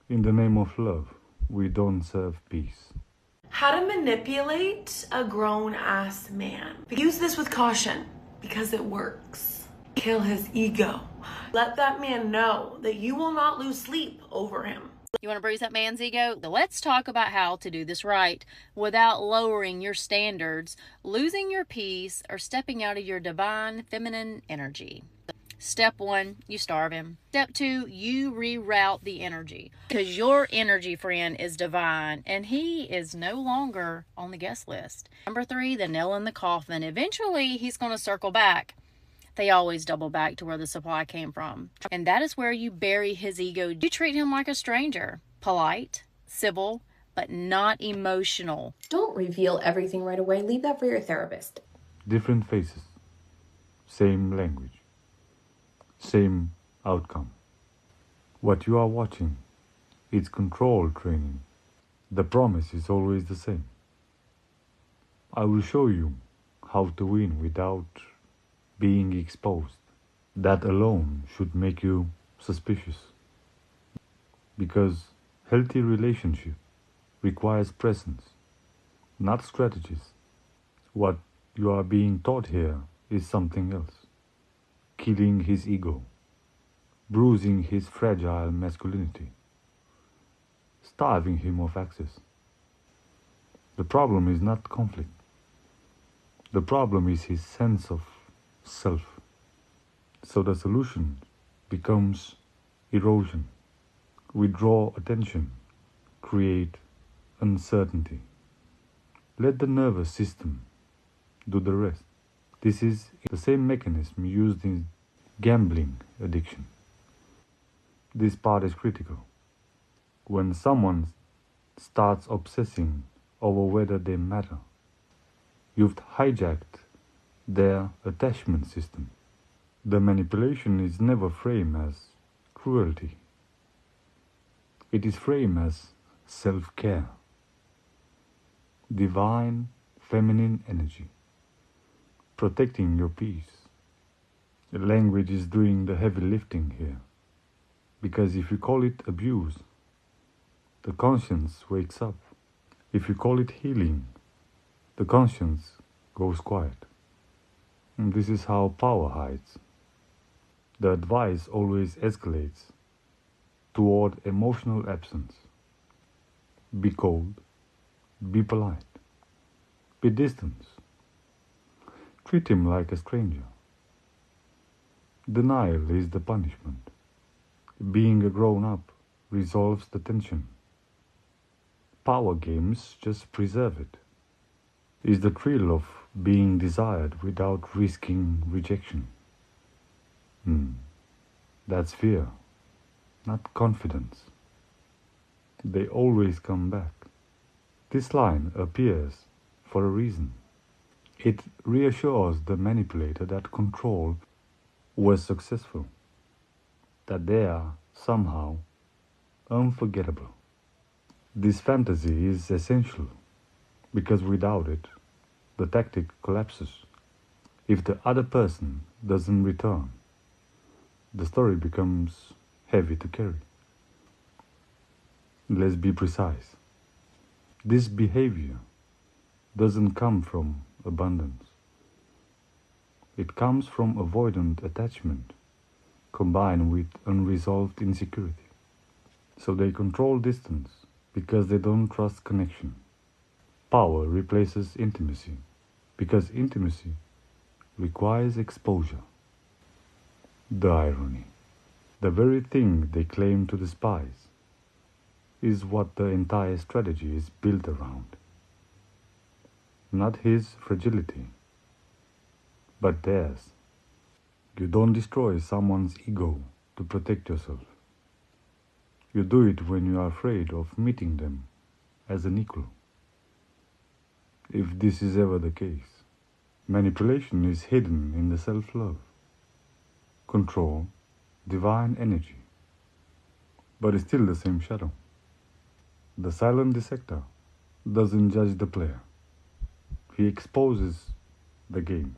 In the name of love, we don't serve peace. How to manipulate a grown-ass man. Use this with caution because it works. Kill his ego. Let that man know that you will not lose sleep over him. You want to bruise that man's ego? Let's talk about how to do this right without lowering your standards, losing your peace, or stepping out of your divine feminine energy. Step 1, you starve him. Step 2, you reroute the energy. Because your energy, friend, is divine and he is no longer on the guest list. Number 3, the nail in the coffin. Eventually, he's going to circle back. They always double back to where the supply came from. And that is where you bury his ego. You treat him like a stranger. Polite, civil, but not emotional. Don't reveal everything right away. Leave that for your therapist. Different faces, same language, same outcome. What you are watching is control training. The promise is always the same. I will show you how to win without being exposed. That alone should make you suspicious. Because healthy relationship requires presence, not strategies. What you are being taught here is something else. Killing his ego, bruising his fragile masculinity, starving him of access. The problem is not conflict. The problem is his sense of self. So the solution becomes erosion. Withdraw attention, create uncertainty. Let the nervous system do the rest. This is the same mechanism used in gambling addiction. This part is critical. When someone starts obsessing over whether they matter, you've hijacked their attachment system. The manipulation is never framed as cruelty. It is framed as self-care, divine feminine energy, protecting your peace. The language is doing the heavy lifting here, because if you call it abuse, the conscience wakes up. If you call it healing, the conscience goes quiet. And this is how power hides. The advice always escalates toward emotional absence. Be cold, be polite, be distant. Treat him like a stranger. Denial is the punishment. Being a grown-up resolves the tension. Power games just preserve it. Is the thrill of being desired without risking rejection. That's fear, not confidence. They always come back. This line appears for a reason. It reassures the manipulator that control was successful, that they are somehow unforgettable. This fantasy is essential because without it, the tactic collapses. If the other person doesn't return, the story becomes heavy to carry. Let's be precise. This behavior doesn't come from abundance. It comes from avoidant attachment combined with unresolved insecurity. So they control distance because they don't trust connection. Power replaces intimacy because intimacy requires exposure. The irony. The very thing they claim to despise is what the entire strategy is built around. Not his fragility, but theirs. You don't destroy someone's ego to protect yourself. You do it when you are afraid of meeting them as an equal. If this is ever the case, manipulation is hidden in the self-love, control, divine energy, but it's still the same shadow. The silent dissector doesn't judge the player. He exposes the game.